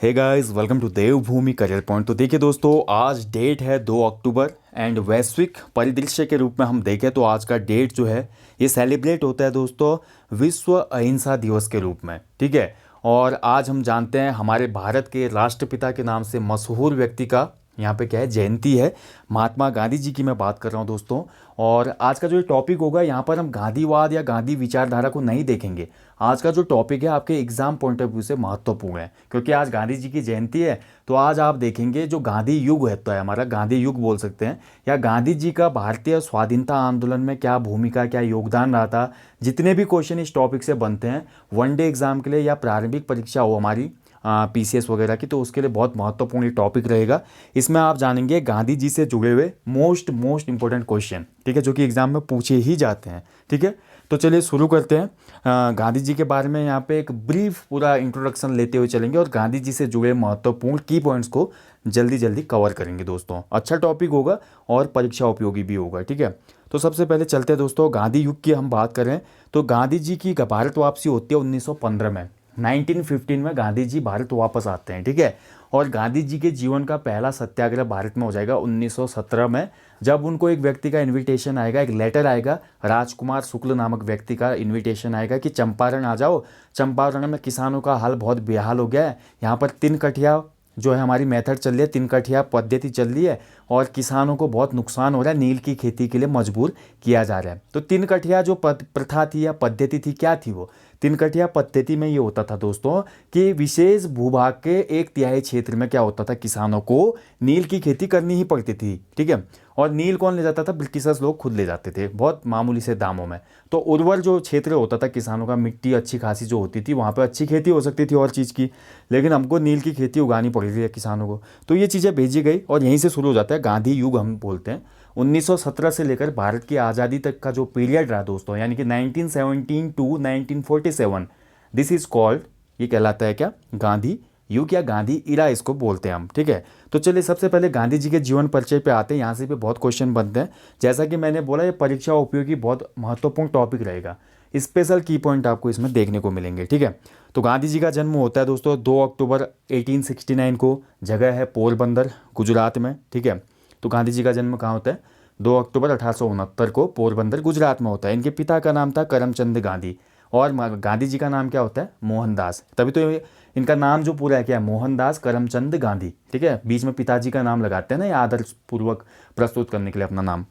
Hey guys, welcome to Devbhoomi career point. तो देखिए दोस्तों, आज डेट है 2 अक्टूबर एंड वैश्विक परिदृश्य के रूप में हम देखें तो आज का डेट जो है ये सेलिब्रेट होता है दोस्तों विश्व अहिंसा दिवस के रूप में। ठीक है। और आज हम जानते हैं हमारे भारत के राष्ट्रपिता के नाम से मशहूर व्यक्ति का यहाँ पे क्या है, जयंती है। महात्मा गांधी जी की मैं बात कर रहा हूँ दोस्तों। और आज का जो टॉपिक होगा यहाँ पर हम गांधीवाद या गांधी विचारधारा को नहीं देखेंगे। आज का जो टॉपिक है आपके एग्जाम पॉइंट ऑफ व्यू से महत्वपूर्ण है, क्योंकि आज गांधी जी की जयंती है। तो आज आप देखेंगे जो गांधी युग होता है हमारा, गांधी युग बोल सकते हैं, या गांधी जी का भारतीय स्वाधीनता आंदोलन में क्या भूमिका, क्या योगदान रहा था। जितने भी क्वेश्चन इस टॉपिक से बनते हैं वनडे एग्जाम के लिए या प्रारंभिक परीक्षा हो हमारी पीसीएस वगैरह की, तो उसके लिए बहुत महत्वपूर्ण ये टॉपिक रहेगा। इसमें आप जानेंगे गांधी जी से जुड़े हुए मोस्ट इंपॉर्टेंट क्वेश्चन, ठीक है, जो कि एग्जाम में पूछे ही जाते हैं। ठीक है, तो चलिए शुरू करते हैं। गांधी जी के बारे में यहाँ पे एक ब्रीफ पूरा इंट्रोडक्शन लेते हुए चलेंगे और गांधी जी से जुड़े महत्वपूर्ण की पॉइंट्स को जल्दी जल्दी कवर करेंगे दोस्तों। अच्छा टॉपिक होगा और परीक्षा उपयोगी भी होगा। ठीक है, तो सबसे पहले चलते हैं दोस्तों, गांधी युग की हम बात करें तो गांधी जी की भारत वापसी होती है 1915 में। 1915 में गांधी जी भारत वापस आते हैं। ठीक है, और गांधी जी के जीवन का पहला सत्याग्रह भारत में हो जाएगा 1917 में, जब उनको एक व्यक्ति का इनविटेशन आएगा, एक लेटर आएगा, राजकुमार शुक्ल नामक व्यक्ति का इनविटेशन आएगा कि चंपारण आ जाओ। चंपारण में किसानों का हाल बहुत बेहाल हो गया है। यहाँ पर 3 कठिया जो है हमारी मेथड चल रही है, 3 कठिया पद्धति चल रही है और किसानों को बहुत नुकसान हो रहा है, नील की खेती के लिए मजबूर किया जा रहा है। तो 3 कठिया जो प्रथा थी या पद्धति थी, क्या थी वो 3 कठिया पद्धति में ये होता था दोस्तों कि विशेष भूभाग के 1/3 क्षेत्र में क्या होता था, किसानों को नील की खेती करनी ही पड़ती थी। ठीक है, और नील कौन ले जाता था, ब्रिटिशर्स लोग खुद ले जाते थे बहुत मामूली से दामों में। तो उर्वर जो क्षेत्र होता था किसानों का, मिट्टी अच्छी खासी जो होती थी, वहाँ पर अच्छी खेती हो सकती थी और चीज़ की, लेकिन हमको नील की खेती उगानी पड़ रही है किसानों को। तो ये चीज़ें भेजी गई और यहीं से शुरू हो जाता है गांधी युग हम बोलते हैं। 1917 से लेकर भारत की आज़ादी तक का जो पीरियड रहा दोस्तों, यानी कि 1917 टू 1947, दिस इज कॉल्ड, ये कहलाता है क्या, गांधी युग या गांधी इरा इसको बोलते हैं हम। ठीक है, तो चलिए सबसे पहले गांधी जी के जीवन परिचय पे आते हैं। यहाँ से भी बहुत क्वेश्चन बनते हैं। जैसा कि मैंने बोला ये परीक्षा उपयोगी बहुत महत्वपूर्ण टॉपिक रहेगा, स्पेशल की पॉइंट आपको इसमें देखने को मिलेंगे। ठीक है, तो गांधी जी का जन्म होता है दोस्तों 2 अक्टूबर 1869 को। जगह है पोरबंदर, गुजरात में। ठीक है, तो गांधी जी का जन्म कहाँ होता है, 2 अक्टूबर 1869 को पोरबंदर गुजरात में होता है। इनके पिता का नाम था करमचंद गांधी और गांधी जी का नाम क्या होता है, मोहनदास। तभी तो इनका नाम जो पूरा है क्या है, मोहनदास करमचंद गांधी। ठीक है, बीच में पिताजी का नाम लगाते हैं ना, ये आदर्श पूर्वक प्रस्तुत करने के लिए अपना नाम।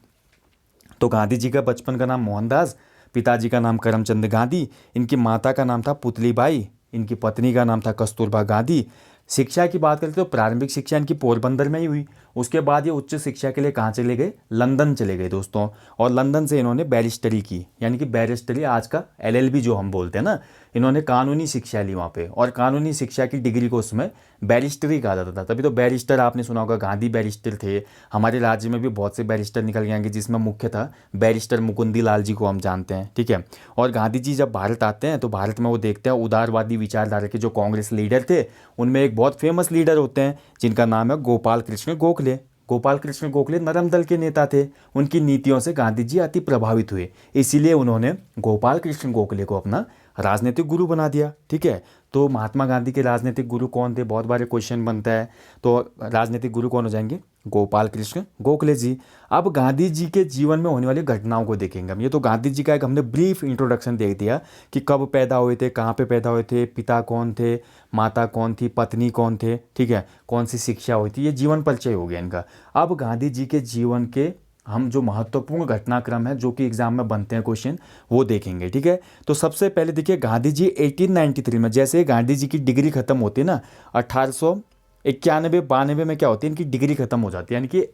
तो गांधी जी का बचपन का नाम मोहनदास, पिताजी का नाम करमचंद गांधी, इनकी माता का नाम था पुतलीबाई, इनकी पत्नी का नाम था कस्तूरबा गांधी। शिक्षा की बात करें तो प्रारंभिक शिक्षा इनकी पोरबंदर में ही हुई। उसके बाद ये उच्च शिक्षा के लिए कहाँ चले गए, लंदन चले गए दोस्तों। और लंदन से इन्होंने बैरिस्टरी की, यानी कि बैरिस्टरी आज का एलएलबी जो हम बोलते हैं ना, इन्होंने कानूनी शिक्षा ली वहाँ पे। और कानूनी शिक्षा की डिग्री को उसमें बैरिस्टरी कहा जाता था। तभी तो बैरिस्टर आपने सुना होगा, गांधी बैरिस्टर थे। हमारे राज्य में भी बहुत से बैरिस्टर निकल गए हैं, जिसमें मुख्य था बैरिस्टर मुकुंदी लाल जी को हम जानते हैं। ठीक है, और गांधी जी जब भारत आते हैं तो भारत में वो देखते हैं उदारवादी विचारधारा के जो कांग्रेस लीडर थे, उनमें एक बहुत फेमस लीडर होते हैं जिनका नाम है गोपाल कृष्ण गोखले। गोपाल कृष्ण गोखले नरम दल के नेता थे। उनकी नीतियों से गांधी जी अति प्रभावित हुए, इसीलिए उन्होंने गोपाल कृष्ण गोखले को अपना राजनीतिक गुरु बना दिया। ठीक है, तो महात्मा गांधी के राजनीतिक गुरु कौन थे, बहुत बार क्वेश्चन बनता है। तो राजनीतिक गुरु कौन हो जाएंगे, गोपाल कृष्ण गोखले जी। अब गांधी जी के जीवन में होने वाली घटनाओं को देखेंगे हम। ये तो गांधी जी का एक हमने ब्रीफ इंट्रोडक्शन देख दिया कि कब पैदा हुए थे, कहाँ पे पैदा हुए थे, पिता कौन थे, माता कौन थी, पत्नी कौन थे। ठीक है, कौन सी शिक्षा हुई थी, ये जीवन परिचय हो गया इनका। अब गांधी जी के जीवन के हम जो महत्वपूर्ण घटनाक्रम है जो कि एग्जाम में बनते हैं क्वेश्चन, वो देखेंगे। ठीक है, तो सबसे पहले देखिए गांधी जी 1893 में, जैसे गांधी जी की डिग्री खत्म होती है ना 1891-92 में, क्या होती है इनकी डिग्री खत्म हो जाती है। यानी कि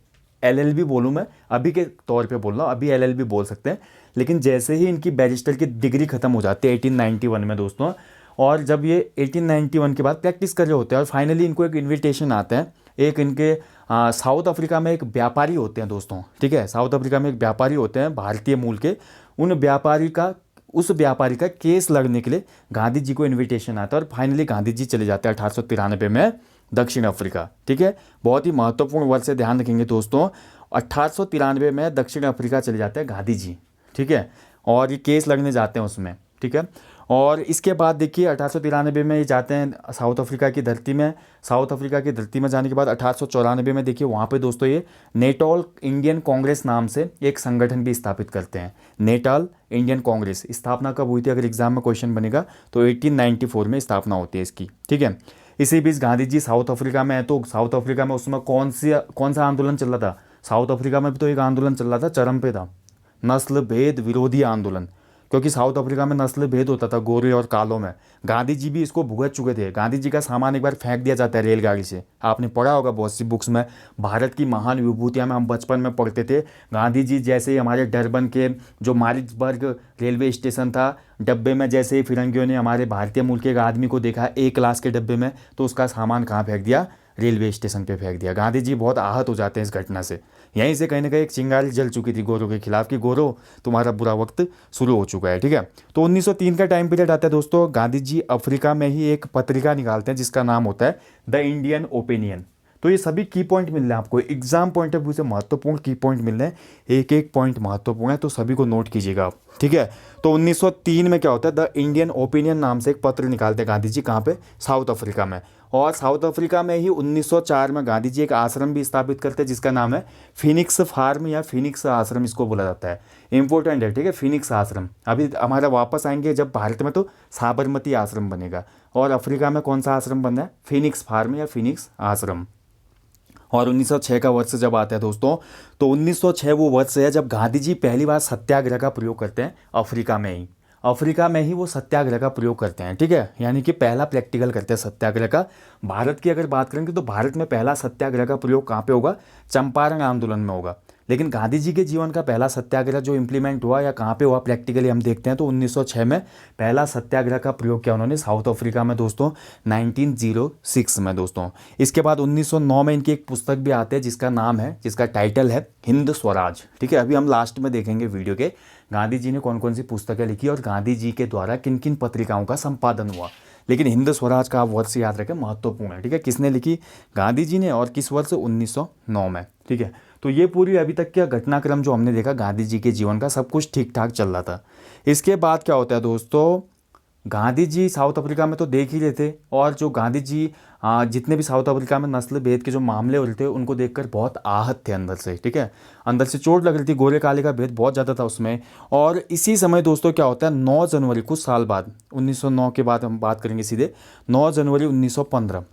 एलएलबी बोलूँ मैं, अभी के तौर पे बोल रहा हूँ, अभी एलएलबी बोल सकते हैं, लेकिन जैसे ही इनकी बैरिस्टर की डिग्री खत्म हो जाती है 1891 में दोस्तों, और जब ये 1891 के बाद प्रैक्टिस कर रहे होते हैं और फाइनली इनको एक इन्विटेशन आता है। एक इनके साउथ अफ्रीका में एक व्यापारी होते हैं दोस्तों। ठीक है, साउथ अफ्रीका में एक व्यापारी होते हैं भारतीय मूल के। उस व्यापारी का केस लड़ने के लिए गांधी जी को इनविटेशन आता है और फाइनली गांधी जी चले जाते हैं 1893 में दक्षिण अफ्रीका। ठीक है, बहुत ही महत्वपूर्ण वर्ड से ध्यान रखेंगे दोस्तों, 1893 में दक्षिण अफ्रीका चले जाते हैं गांधी जी। ठीक है, और ये केस लड़ने जाते हैं उसमें। ठीक है, और इसके बाद देखिए 1893 में ये जाते हैं साउथ अफ्रीका की धरती में। साउथ अफ्रीका की धरती में जाने के बाद 1894 में देखिए वहाँ पे दोस्तों ये नेटॉल इंडियन कांग्रेस नाम से एक संगठन भी स्थापित करते हैं। नेटाल इंडियन कांग्रेस स्थापना कब हुई थी, अगर एग्जाम में क्वेश्चन बनेगा तो 1894 में स्थापना होती है इसकी, ठीक है। इसी बीच गांधी जी साउथ अफ्रीका में है, तो साउथ अफ्रीका में उसमें कौन सा आंदोलन चल रहा था? साउथ अफ्रीका में भी तो एक आंदोलन चल रहा था, चरम पे था, नस्ल भेद विरोधी आंदोलन। क्योंकि साउथ अफ्रीका में नस्ल भेद होता था गोरे और कालों में। गांधी जी भी इसको भुगत चुके थे। गांधी जी का सामान एक बार फेंक दिया जाता है रेलगाड़ी से, आपने पढ़ा होगा बहुत सी बुक्स में, भारत की महान विभूतियां में हम बचपन में पढ़ते थे। गांधी जी जैसे ही हमारे डरबन के जो मारिट्सबर्ग रेलवे स्टेशन था, डब्बे में जैसे ही फिरंगियों ने हमारे भारतीय मूल के एक आदमी को देखा ए क्लास के डब्बे में, तो उसका सामान कहाँ फेंक दिया? रेलवे स्टेशन पे फेंक दिया। गांधी जी बहुत आहत हो जाते हैं इस घटना से। यहीं से कहीं ना कहीं एक चिंगारी जल चुकी थी गोरों के खिलाफ कि गोरों तुम्हारा बुरा वक्त शुरू हो चुका है, ठीक है। तो 1903 का टाइम पीरियड आता है दोस्तों। गांधी जी अफ्रीका में ही एक पत्रिका निकालते हैं जिसका नाम होता है द इंडियन ओपिनियन। तो ये सभी की पॉइंट मिल रहे हैं आपको, एग्जाम पॉइंट ऑफ व्यू से महत्वपूर्ण की पॉइंट मिल रहे हैं, एक एक पॉइंट महत्वपूर्ण है, तो सभी को नोट कीजिएगा आप, ठीक है। तो 1903 में क्या होता है, द इंडियन ओपिनियन नाम से एक पत्र निकालते हैं गांधी जी, कहाँ पे? साउथ अफ्रीका में। और साउथ अफ्रीका में ही 1904 में गांधी जी एक आश्रम भी स्थापित करते हैं जिसका नाम है फिनिक्स फार्म या फिनिक्स आश्रम इसको बोला जाता है। इंपॉर्टेंट है, ठीक है, फिनिक्स आश्रम। अभी हमारा वापस आएंगे जब भारत में तो साबरमती आश्रम बनेगा, और अफ्रीका में कौन सा आश्रम बन रहा है? फिनिक्स फार्म या फिनिक्स आश्रम। और 1906 का वर्ष जब आता है दोस्तों, तो 1906 वो वर्ष है जब गांधी जी पहली बार सत्याग्रह का प्रयोग करते हैं अफ्रीका में ही। अफ्रीका में ही वो सत्याग्रह का प्रयोग करते हैं, ठीक है, यानी कि पहला प्रैक्टिकल करते हैं सत्याग्रह का। भारत की अगर बात करेंगे तो भारत में पहला सत्याग्रह का प्रयोग कहाँ पे होगा? चंपारण आंदोलन में होगा। लेकिन गांधी जी के जीवन का पहला सत्याग्रह जो इम्प्लीमेंट हुआ या कहाँ पे हुआ प्रैक्टिकली हम देखते हैं, तो 1906 में पहला सत्याग्रह का प्रयोग किया उन्होंने साउथ अफ्रीका में दोस्तों, 1906 में दोस्तों। इसके बाद 1909 में इनकी एक पुस्तक भी आती है जिसका नाम है, जिसका टाइटल है हिंद स्वराज, ठीक है। अभी हम लास्ट में देखेंगे वीडियो के गांधी जी ने कौन कौन सी पुस्तकें लिखी और गांधी जी के द्वारा किन किन पत्रिकाओं का संपादन हुआ। लेकिन हिंद स्वराज का आप वर्ष याद रखें, महत्वपूर्ण है, ठीक है। किसने लिखी? गांधी जी ने। और किस वर्ष? 1909 में, ठीक है। तो ये पूरी अभी तक का घटनाक्रम जो हमने देखा गांधी जी के जीवन का, सब कुछ ठीक ठाक चल रहा था। इसके बाद क्या होता है दोस्तों, गांधी जी साउथ अफ्रीका में तो देख ही रहे थे, और जो गांधी जी जितने भी साउथ अफ्रीका में नस्ल भेद के जो मामले हो रहे थे उनको देखकर बहुत आहत थे अंदर से, ठीक है। अंदर से चोट लग रही थी, गोरे काले का भेद बहुत ज़्यादा था उसमें। और इसी समय दोस्तों क्या होता है, 9 जनवरी, कुछ साल बाद, 1909 के बाद हम बात करेंगे सीधे, 9 जनवरी 1915।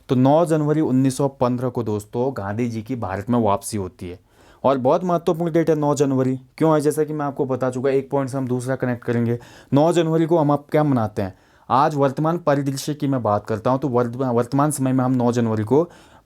तो 9 जनवरी 1915 को दोस्तों गांधी जी की भारत में वापसी होती है। और बहुत महत्वपूर्ण डेट है 9 जनवरी, क्यों है? जैसा कि मैं आपको बता चुका, एक पॉइंट से हम दूसरा कनेक्ट करेंगे। 9 जनवरी को हम आप क्या मनाते हैं? आज वर्तमान परिदृश्य की मैं बात करता हूँ, तो वर्तमान समय में हम 9 जनवरी को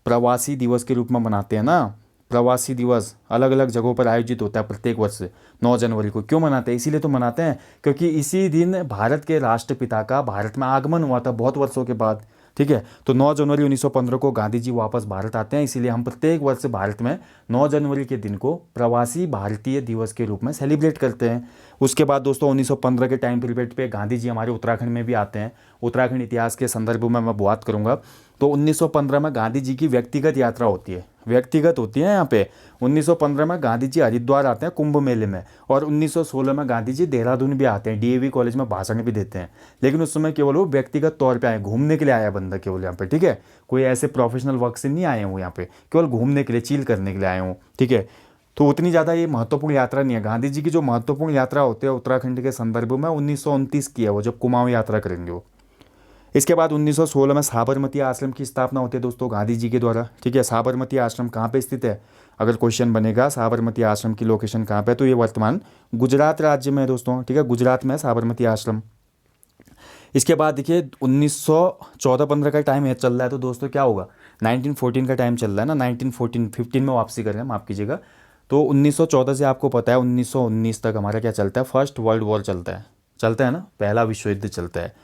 प्रवासी दिवस के रूप में मनाते हैं ना। प्रवासी दिवस अलग अलग जगहों पर आयोजित होता है प्रत्येक वर्ष 9 जनवरी को। क्यों मनाते हैं? इसीलिए तो मनाते हैं क्योंकि इसी दिन भारत के राष्ट्रपिता का भारत में आगमन हुआ था बहुत वर्षों के बाद, ठीक है। तो 9 जनवरी 1915 को गांधी जी वापस भारत आते हैं, इसीलिए हम प्रत्येक वर्ष भारत में 9 जनवरी के दिन को प्रवासी भारतीय दिवस के रूप में सेलिब्रेट करते हैं। उसके बाद दोस्तों 1915 के टाइम पीरियड पे गांधी जी हमारे उत्तराखंड में भी आते हैं। उत्तराखंड इतिहास के संदर्भ में मैं बात करूंगा। तो 1915 में गांधी जी की व्यक्तिगत यात्रा होती है, व्यक्तिगत होती है यहाँ पे। 1915 में गांधी जी हरिद्वार आते हैं कुंभ मेले में, और 1916 में गांधी जी देहरादून भी आते हैं, डीएवी कॉलेज में भाषण भी देते हैं। लेकिन उस समय केवल वो व्यक्तिगत तौर पे आए, घूमने के लिए आया बंदा केवल यहाँ पे, ठीक है। कोई ऐसे प्रोफेशनल वर्क से नहीं आए हूँ यहाँ पे, केवल घूमने के लिए, चिल करने के लिए आए हूँ, ठीक है। तो उतनी ज़्यादा ये महत्वपूर्ण यात्रा नहीं है। गांधी जी की जो महत्वपूर्ण यात्रा होती है उत्तराखंड के संदर्भ में 1929 की है, वो जब कुमाऊं यात्रा करेंगे वो। इसके बाद 1916 में साबरमती आश्रम की स्थापना होती है दोस्तों गांधी जी के द्वारा, ठीक है। साबरमती आश्रम कहाँ पे स्थित है? अगर क्वेश्चन बनेगा साबरमती आश्रम की लोकेशन कहाँ पे है, तो ये वर्तमान गुजरात राज्य में है दोस्तों, ठीक है। गुजरात में है साबरमती आश्रम। इसके बाद देखिए 1914-15 का टाइम चल रहा है, तो दोस्तों क्या होगा, 1914 का टाइम चल रहा है ना, 1915 में वापसी कर रहे हैं, माफ़ कीजिएगा। तो 1914 से आपको पता है 1919 तक हमारा क्या चलता है, फर्स्ट वर्ल्ड वॉर चलता है ना, पहला विश्व युद्ध चलता है।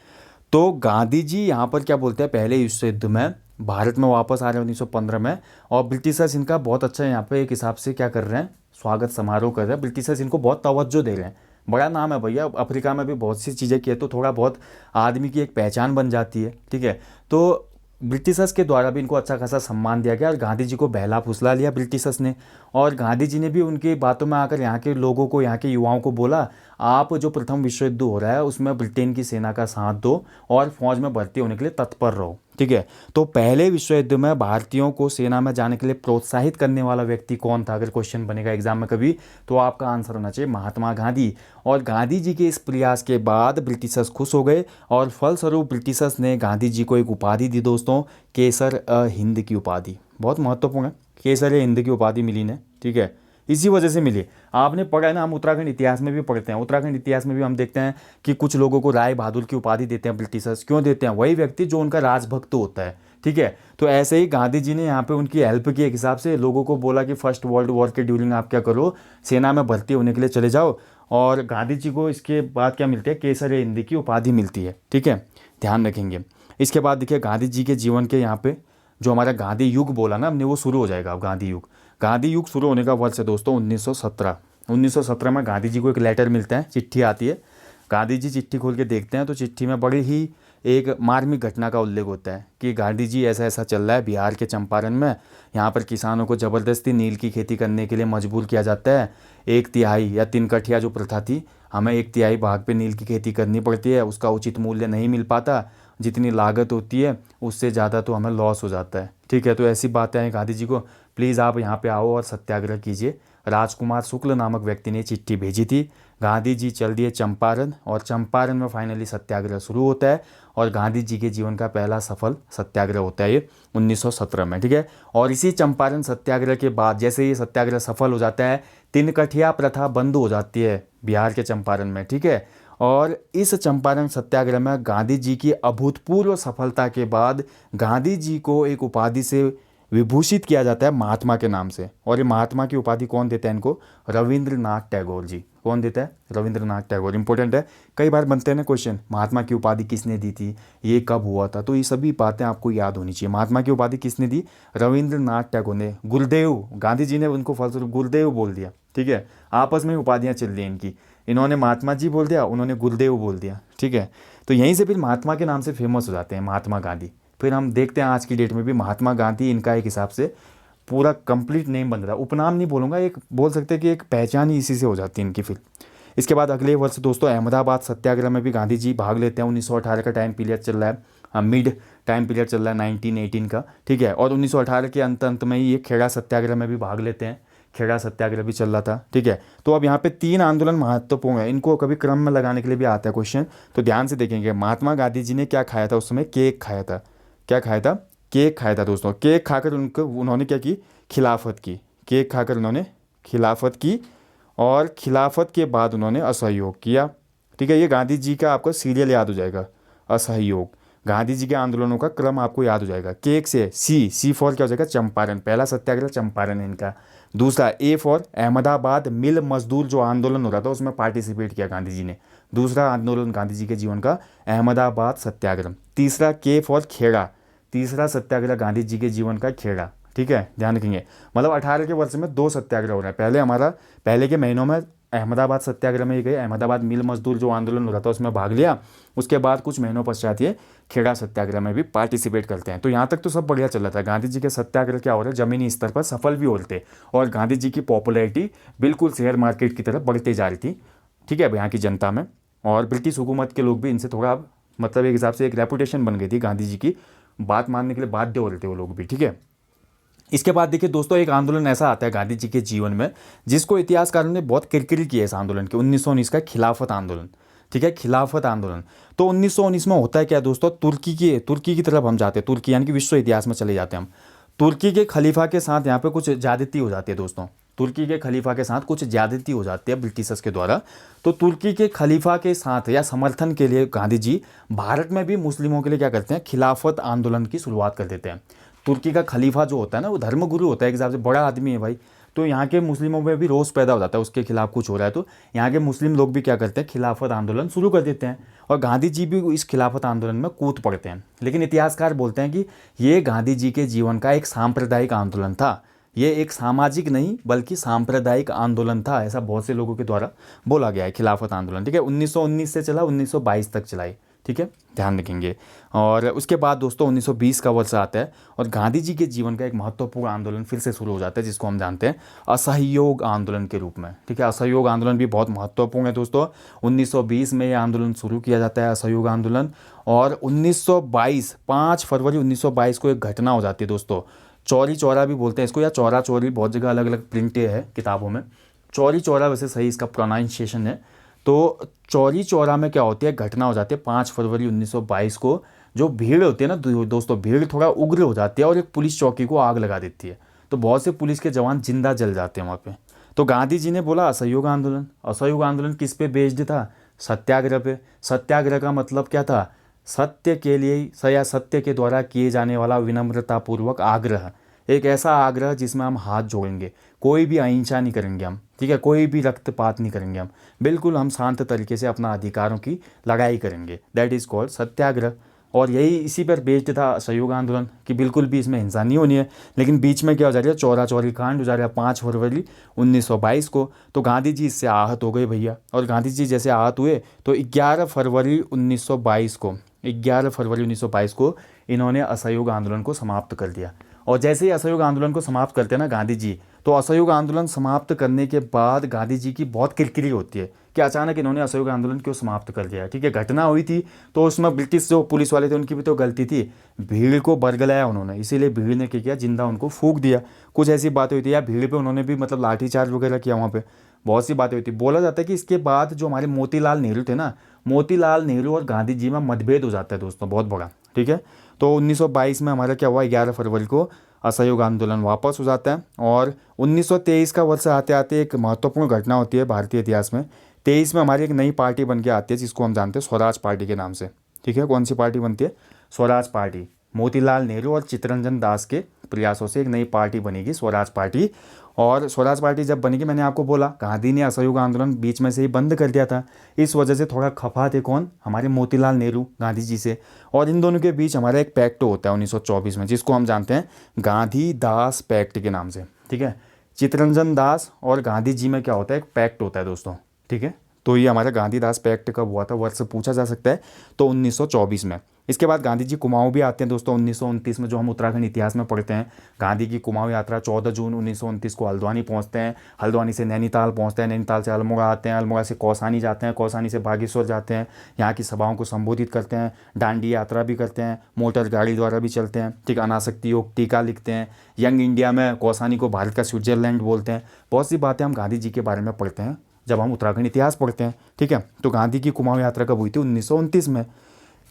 तो गांधी जी यहाँ पर क्या बोलते हैं, पहले विश्व युद्ध में भारत में वापस आ रहे हैं 1915 में, और ब्रिटिशर्स इनका बहुत अच्छा यहाँ पे एक हिसाब से क्या कर रहे हैं, स्वागत समारोह कर रहे हैं। ब्रिटिशर्स इनको बहुत तवज्जो दे रहे हैं, बड़ा नाम है भैया, अफ्रीका में भी बहुत सी चीज़ें की है, तो थोड़ा बहुत आदमी की एक पहचान बन जाती है, ठीक है। तो ब्रिटिशर्स के द्वारा भी इनको अच्छा खासा सम्मान दिया गया और गांधी जी को बहला फुसला लिया ब्रिटिशर्स ने। और गांधी जी ने भी उनकी बातों में आकर यहाँ के लोगों को, यहाँ के युवाओं को बोला, आप जो प्रथम विश्व युद्ध हो रहा है उसमें ब्रिटेन की सेना का साथ दो और फौज में भर्ती होने के लिए तत्पर रहो। ठीक है, तो पहले विश्व युद्ध में भारतीयों को सेना में जाने के लिए प्रोत्साहित करने वाला व्यक्ति कौन था? अगर क्वेश्चन बनेगा एग्जाम में कभी, तो आपका आंसर होना चाहिए महात्मा गांधी। और गांधी जी के इस प्रयास के बाद ब्रिटिशर्स खुश हो गए और फलस्वरूप ब्रिटिशर्स ने गांधी जी को एक उपाधि दी दोस्तों, केसर हिंद की उपाधि। बहुत महत्वपूर्ण है, केसर हिंद की उपाधि मिली ने। ठीक है, इसी वजह से मिली। आपने पढ़ा है ना, हम उत्तराखंड इतिहास में भी पढ़ते हैं, उत्तराखंड इतिहास में भी हम देखते हैं कि कुछ लोगों को राय बहादुर की उपाधि देते हैं ब्रिटिशर्स। क्यों देते हैं? वही व्यक्ति जो उनका राजभक्त होता है। ठीक है, तो ऐसे ही गांधी जी ने यहाँ पे उनकी हेल्प की, एक हिसाब से लोगों को बोला कि फर्स्ट वर्ल्ड वॉर के ड्यूरिंग आप क्या करो, सेना में भर्ती होने के लिए चले जाओ। और गांधी जी को इसके बाद क्या मिलती है? केसर हिंद की उपाधि मिलती है। ठीक है, ध्यान रखेंगे। इसके बाद देखिए गांधी जी के जीवन के यहाँ पे जो हमारा गांधी युग बोला ना हमने, वो शुरू हो जाएगा अब। गांधी युग, गांधी युग शुरू होने का वर्ष है दोस्तों 1917। 1917 में गांधी जी को एक लेटर मिलता है, चिट्ठी आती है। गांधी जी चिट्ठी खोल के देखते हैं तो चिट्ठी में बड़ी ही एक मार्मिक घटना का उल्लेख होता है कि गांधी जी ऐसा ऐसा चल रहा है बिहार के चंपारण में, यहाँ पर किसानों को ज़बरदस्ती नील की खेती करने के लिए मजबूर किया जाता है। 1/3 या 3 कठिया जो प्रथा थी, हमें 1/3 भाग पे नील की खेती करनी पड़ती है, उसका उचित मूल्य नहीं मिल पाता, जितनी लागत होती है उससे ज़्यादा तो हमें लॉस हो जाता है। ठीक है, तो ऐसी बातें हैं गांधी जी को, प्लीज़ आप यहाँ पे आओ और सत्याग्रह कीजिए। राजकुमार शुक्ल नामक व्यक्ति ने चिट्ठी भेजी थी। गांधी जी चल दिए चंपारण और चंपारण में फाइनली सत्याग्रह शुरू होता है और गांधी जी के जीवन का पहला सफल सत्याग्रह होता है ये 1917 में। ठीक है, और इसी चंपारण सत्याग्रह के बाद जैसे ये सत्याग्रह सफल हो जाता है, 3 कठिया प्रथा बंद हो जाती है बिहार के चंपारण में। ठीक है, और इस चंपारण सत्याग्रह में गांधी जी की अभूतपूर्व सफलता के बाद गांधी जी को एक उपाधि से विभूषित किया जाता है महात्मा के नाम से। और ये महात्मा की उपाधि कौन देता है इनको? रविंद्रनाथ टैगोर जी। कौन देता है? रविंद्रनाथ टैगोर। इंपॉर्टेंट है, कई बार बनते हैं ना क्वेश्चन, महात्मा की उपाधि किसने दी थी, ये कब हुआ था, तो ये सभी बातें आपको याद होनी चाहिए। महात्मा की उपाधि किसने दी? रविंद्रनाथ टैगोर ने। गुरुदेव, गांधी जी ने उनको फलस्वरूप गुरुदेव बोल दिया। ठीक है, आपस में उपाधियाँ चल रही हैं इनकी, इन्होंने महात्मा जी बोल दिया, उन्होंने गुरुदेव बोल दिया। ठीक है, तो यहीं से फिर महात्मा के नाम से फेमस हो जाते हैं महात्मा गांधी। फिर हम देखते हैं आज की डेट में भी महात्मा गांधी इनका एक हिसाब से पूरा कंप्लीट नेम बन रहा है। उपनाम नहीं बोलूँगा, एक बोल सकते हैं कि एक पहचान ही इसी से हो जाती है इनकी। फिर इसके बाद अगले वर्ष दोस्तों अहमदाबाद सत्याग्रह में भी गांधी जी भाग लेते हैं। 1918 का टाइम पीरियड चल रहा है, मिड टाइम पीरियड चल रहा है 1918 का। ठीक है, और 1918 के अंत में ही ये खेड़ा सत्याग्रह में भी भाग लेते हैं। खेड़ा सत्याग्रह भी चल रहा था। ठीक है, तो अब यहाँ पे 3 आंदोलन महत्वपूर्ण है, इनको कभी क्रम में लगाने के लिए भी आता है क्वेश्चन, तो ध्यान से देखेंगे। महात्मा गांधी जी ने क्या खाया था उस समय? केक खाया था। क्या खाया था? केक खाया था दोस्तों। केक खाकर उन्होंने क्या की? खिलाफत की। केक खाकर उन्होंने खिलाफत की और खिलाफत के बाद उन्होंने असहयोग किया। ठीक है, ये गांधी जी का आपको सीरियल याद हो जाएगा, असहयोग। गांधी जी के आंदोलनों का क्रम आपको याद हो जाएगा। केक से सी फॉर क्या हो जाएगा? चंपारण। पहला सत्याग्रह चंपारण है इनका। दूसरा ए फॉर अहमदाबाद मिल मजदूर जो आंदोलन हो रहा था उसमें पार्टिसिपेट किया गांधी जी ने। दूसरा आंदोलन गांधी जी के जीवन का अहमदाबाद सत्याग्रह। तीसरा के फॉर खेड़ा, तीसरा सत्याग्रह गांधी जी के जीवन का खेड़ा। ठीक है, ध्यान रखेंगे। मतलब 18 के वर्ष में 2 सत्याग्रह हो रहे हैं। पहले हमारा पहले के महीनों में अहमदाबाद सत्याग्रह में ही गए, अहमदाबाद मिल मजदूर जो आंदोलन हो रहा था उसमें भाग लिया। उसके बाद कुछ महीनों पश्चात ये खेड़ा सत्याग्रह में भी पार्टिसिपेट करते हैं। तो यहाँ तक तो सब बढ़िया चल रहा था। गांधी जी के सत्याग्रह क्या हो रहे हैं? जमीनी स्तर पर सफल भी हो रहे थे और गांधी जी की पॉपुलैरिटी बिल्कुल शेयर मार्केट की तरफ बढ़ती जा रही थी। ठीक है, अब यहाँ की जनता में और ब्रिटिश हुकूमत के लोग भी इनसे थोड़ा मतलब एक हिसाब से एक रेपुटेशन बन गई थी, गांधी जी की बात मानने के लिए बाध्य हो रहे थे वो लोग भी। ठीक है, इसके बाद देखिए दोस्तों एक आंदोलन ऐसा आता है गांधी जी के जीवन में जिसको इतिहासकारों ने बहुत किरकिरी की है इस आंदोलन की, 1919 का खिलाफत आंदोलन। ठीक है, खिलाफत आंदोलन। तो 1919 में होता है क्या दोस्तों? तुर्की की तरफ हम जाते हैं, तुर्की यानी कि विश्व इतिहास में चले जाते हैं हम। तुर्की के खलीफा के साथ यहाँ पे कुछ ज्यादती हो जाती है दोस्तों। तुर्की के खलीफा के साथ कुछ ज्यादती हो जाती है ब्रिटिशर्स के द्वारा। तो तुर्की के खलीफा के साथ या समर्थन के लिए गांधी जी भारत में भी मुस्लिमों के लिए क्या करते हैं? खिलाफत आंदोलन की शुरुआत कर देते हैं। तुर्की का खलीफा जो होता है ना, वो धर्मगुरु होता है एक हिसाब से, बड़ा आदमी है भाई। तो यहाँ के मुस्लिमों में भी रोष पैदा हो जाता है, उसके खिलाफ कुछ हो रहा है तो यहाँ के मुस्लिम लोग भी क्या करते हैं? खिलाफत आंदोलन शुरू कर देते हैं और गांधी जी भी इस खिलाफत आंदोलन में कूद पड़ते हैं। लेकिन इतिहासकार बोलते हैं कि ये गांधी जी के जीवन का एक सांप्रदायिक आंदोलन था, ये एक सामाजिक नहीं बल्कि सांप्रदायिक आंदोलन था, ऐसा बहुत से लोगों के द्वारा बोला गया है। खिलाफत आंदोलन, ठीक है, 1919 से चला 1922 तक चलाई। ठीक है, ध्यान रखेंगे। और उसके बाद दोस्तों 1920 का वर्ष आता है और गांधी जी के जीवन का एक महत्वपूर्ण आंदोलन फिर से शुरू हो जाता है, जिसको हम जानते हैं असहयोग आंदोलन के रूप में। ठीक है, असहयोग आंदोलन भी बहुत महत्वपूर्ण है दोस्तों। 1920 में ये आंदोलन शुरू किया जाता है, असहयोग आंदोलन। और 1922 5 फरवरी 1922 को एक घटना हो जाती है दोस्तों, चौरी चौरा भी बोलते हैं इसको, या चौरा चौरी, बहुत जगह अलग अलग प्रिंटें है किताबों में। चौरी चौरा वैसे सही इसका प्रोनाउंसिएशन है। तो चौरी चौरा में क्या होती है, घटना हो जाती है 5 फरवरी 1922 को। जो भीड़ होती है ना दोस्तों, भीड़ थोड़ा उग्र हो जाती है और एक पुलिस चौकी को आग लगा देती है। तो बहुत से पुलिस के जवान जिंदा जल जाते हैं वहाँ पे। तो गांधी जी ने बोला असहयोग आंदोलन। असहयोग आंदोलन किस पे बेस्ड था? सत्याग्रह पे। सत्याग्रह का मतलब क्या था? सत्य के लिए या सत्य के द्वारा किए जाने वाला विनम्रतापूर्वक आग्रह। एक ऐसा आग्रह जिसमें हम हाथ जोड़ेंगे, कोई भी अहिंसा नहीं करेंगे हम, ठीक है, कोई भी रक्तपात नहीं करेंगे हम, बिल्कुल हम शांत तरीके से अपना अधिकारों की लड़ाई करेंगे। दैट इज़ कॉल्ड सत्याग्रह। और यही इसी पर बेस्ड था असहयोग आंदोलन कि बिल्कुल भी इसमें हिंसा नहीं होनी है। लेकिन बीच में क्या हो जा रहा है, चौरा चौरी कांड हो जा रहा है 5 फरवरी 1922 को। तो गांधी जी इससे आहत हो गए भैया। और गांधी जी जैसे आहत हुए तो 11 फरवरी 1922 को 11 फरवरी 1922 को इन्होंने असहयोग आंदोलन को समाप्त कर दिया। और जैसे ही असहयोग आंदोलन को समाप्त करते हैं ना गांधी जी, तो असहयोग आंदोलन समाप्त करने के बाद गांधी जी की बहुत किरकिरी होती है कि अचानक इन्होंने असहयोग आंदोलन क्यों समाप्त कर दिया। ठीक है, घटना हुई थी तो उसमें ब्रिटिश जो पुलिस वाले थे उनकी भी तो गलती थी, भीड़ को बरगलाया उन्होंने, इसीलिए भीड़ ने क्या किया, जिंदा उनको फूंक दिया। कुछ ऐसी बातें हुई थी, या भीड़ पे उन्होंने भी मतलब लाठीचार्ज वगैरह किया, वहाँ पे बहुत सी बातें हुई थी। बोला जाता है कि इसके बाद जो हमारे मोतीलाल नेहरू थे ना, मोतीलाल नेहरू और गांधी जी में मतभेद हो जाता है दोस्तों, बहुत बड़ा। ठीक है, तो 1922 में हमारा क्या हुआ, 11 फरवरी को असहयोग आंदोलन वापस हो जाता है। और 1923 का वर्ष आते आते एक महत्वपूर्ण घटना होती है भारतीय इतिहास में। 23 में हमारी एक नई पार्टी बन के आती है जिसको हम जानते हैं स्वराज पार्टी के नाम से। ठीक है, कौन सी पार्टी बनती है? स्वराज पार्टी। मोतीलाल नेहरू और चित्तरंजन दास के प्रयासों से एक नई पार्टी बनेगी, स्वराज पार्टी। और स्वराज पार्टी जब बनेगी, मैंने आपको बोला गांधी ने असहयोग आंदोलन बीच में से ही बंद कर दिया था, इस वजह से थोड़ा खफा थे कौन, हमारे मोतीलाल नेहरू गांधी जी से। और इन दोनों के बीच हमारा एक पैक्ट होता है 1924 में, जिसको हम जानते हैं गांधी दास पैक्ट के नाम से। ठीक है, चित्तरंजन दास और गांधी जी में क्या होता है, एक पैक्ट होता है दोस्तों। ठीक है, तो ये हमारा गांधी दास पैक्ट कब हुआ था, वर्ष पूछा जा सकता है, तो 1924 में। इसके बाद गांधी जी कुमाऊं भी आते हैं दोस्तों 1929 में, जो हम उत्तराखंड इतिहास में पढ़ते हैं। गांधी की कुमाऊं यात्रा 14 जून 1929 को हल्द्वानी पहुंचते हैं, हल्द्वानी से नैनीताल पहुंचते हैं, नैनीताल से अल्मोड़ा आते हैं, अल्मोड़ा से कौसानी जाते हैं, कौसानी से बागेश्वर जाते हैं, यहाँ की सभाओं को संबोधित करते हैं, दांडी यात्रा भी करते हैं, मोटर गाड़ी द्वारा भी चलते हैं। ठीक, अनासक्ति योग टीका लिखते हैं, यंग इंडिया में कौसानी को भारत का स्विट्जरलैंड बोलते हैं। बहुत सी बातें हम गांधी जी के बारे में पढ़ते हैं जब हम उत्तराखंड इतिहास पढ़ते हैं। ठीक है, तो गांधी की कुमाऊं यात्रा कब हुई थी? 1929 में।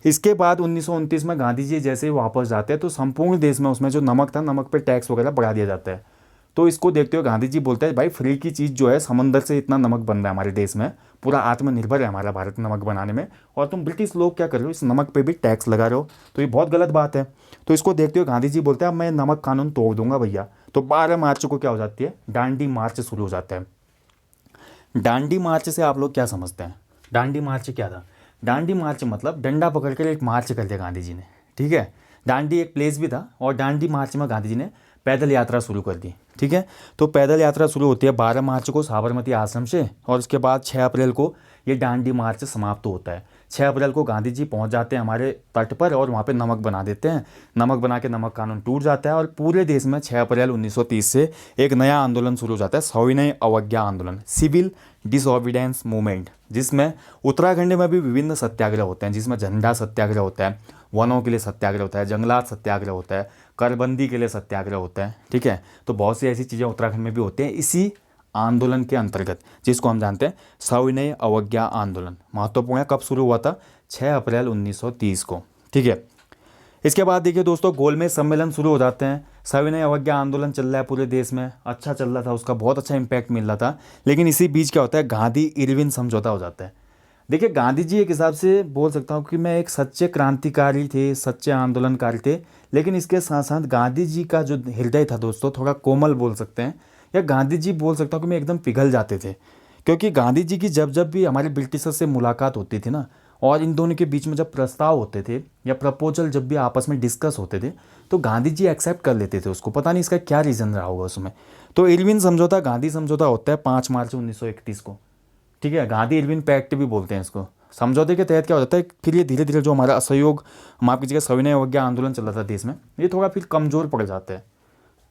इसके बाद 1929 में गांधी जी जैसे ही वापस जाते हैं तो संपूर्ण देश में उसमें जो नमक था, नमक पे टैक्स वगैरह बढ़ा दिया जाता है। तो इसको देखते हुए गांधी जी बोलते हैं भाई फ्री की चीज़ जो है, समंदर से इतना नमक बन रहा है हमारे देश में, पूरा आत्मनिर्भर है हमारा भारत नमक बनाने में, और तुम ब्रिटिश लोग क्या कर रहे हो, इस नमक पे भी टैक्स लगा रहे हो, तो ये बहुत गलत बात है। तो इसको देखते हुए गांधी जी बोलते हैं अब मैं नमक कानून तोड़ दूंगा भैया। तो 12 मार्च को क्या हो जाती है, दांडी मार्च शुरू हो जाता है। दांडी मार्च से आप लोग क्या समझते हैं? दांडी मार्च क्या था? दांडी मार्च मतलब डंडा पकड़कर एक मार्च कर दिया गांधी जी ने। ठीक है, दांडी एक प्लेस भी था, और दांडी मार्च में गांधी जी ने पैदल यात्रा शुरू कर दी। ठीक है, तो पैदल यात्रा शुरू होती है 12 मार्च को साबरमती आश्रम से, और उसके बाद 6 अप्रैल को ये दांडी मार्च समाप्त होता है। 6 अप्रैल को गांधी जी पहुंच जाते हैं हमारे तट पर, और वहाँ पे नमक बना देते हैं। नमक बना के नमक कानून टूट जाता है, और पूरे देश में 6 अप्रैल 1930 से एक नया आंदोलन शुरू हो जाता है, सविनय अवज्ञा आंदोलन, सिविल डिसओबीडियंस मूवमेंट, जिसमें उत्तराखंड में भी विभिन्न सत्याग्रह होते हैं, जिसमें झंडा सत्याग्रह होता है, वनों के लिए सत्याग्रह होता है, जंगलात सत्याग्रह होता है, करबंदी के लिए सत्याग्रह होता है। ठीक है, तो बहुत सी ऐसी चीज़ें उत्तराखंड में भी होती हैं इसी आंदोलन के अंतर्गत, जिसको हम जानते हैं सविनय अवज्ञा आंदोलन। महत्वपूर्ण है, कब शुरू हुआ था? 6 अप्रैल 1930 को। ठीक है, इसके बाद देखिए दोस्तों गोलमेज सम्मेलन शुरू हो जाते हैं। सविनय अवज्ञा आंदोलन चल रहा है पूरे देश में, अच्छा चल रहा था, उसका बहुत अच्छा इंपैक्ट मिल रहा था। लेकिन इसी बीच क्या होता है, गांधी इरविन समझौता हो जाता है। देखिए गांधी जी एक हिसाब से बोल सकता हूँ कि मैं एक सच्चे क्रांतिकारी थे, सच्चे आंदोलनकारी थे, लेकिन इसके साथ साथ गांधी जी का जो हृदय था दोस्तों थोड़ा कोमल बोल सकते हैं, या गांधी जी बोल सकता हूँ कि मैं एकदम पिघल जाते थे। क्योंकि गांधी जी की जब जब भी हमारे ब्रिटिशर से मुलाकात होती थी ना, और इन दोनों के बीच में जब प्रस्ताव होते थे या प्रपोजल जब भी आपस में डिस्कस होते थे, तो गांधी जी एक्सेप्ट कर लेते थे उसको, पता नहीं इसका क्या रीज़न रहा होगा उसमें। तो इरविन समझौता गांधी समझौता होता है 5 मार्च 1931 को। ठीक है, गांधी इरविन पैक्ट भी बोलते हैं इसको, समझौते के तहत क्या हो जाता है, फिर ये धीरे धीरे जो हमारा असहयोग, माफ कीजिएगा, सविनय अवज्ञा आंदोलन चल रहा था देश में, ये थोड़ा फिर कमज़ोर पड़ जाता है,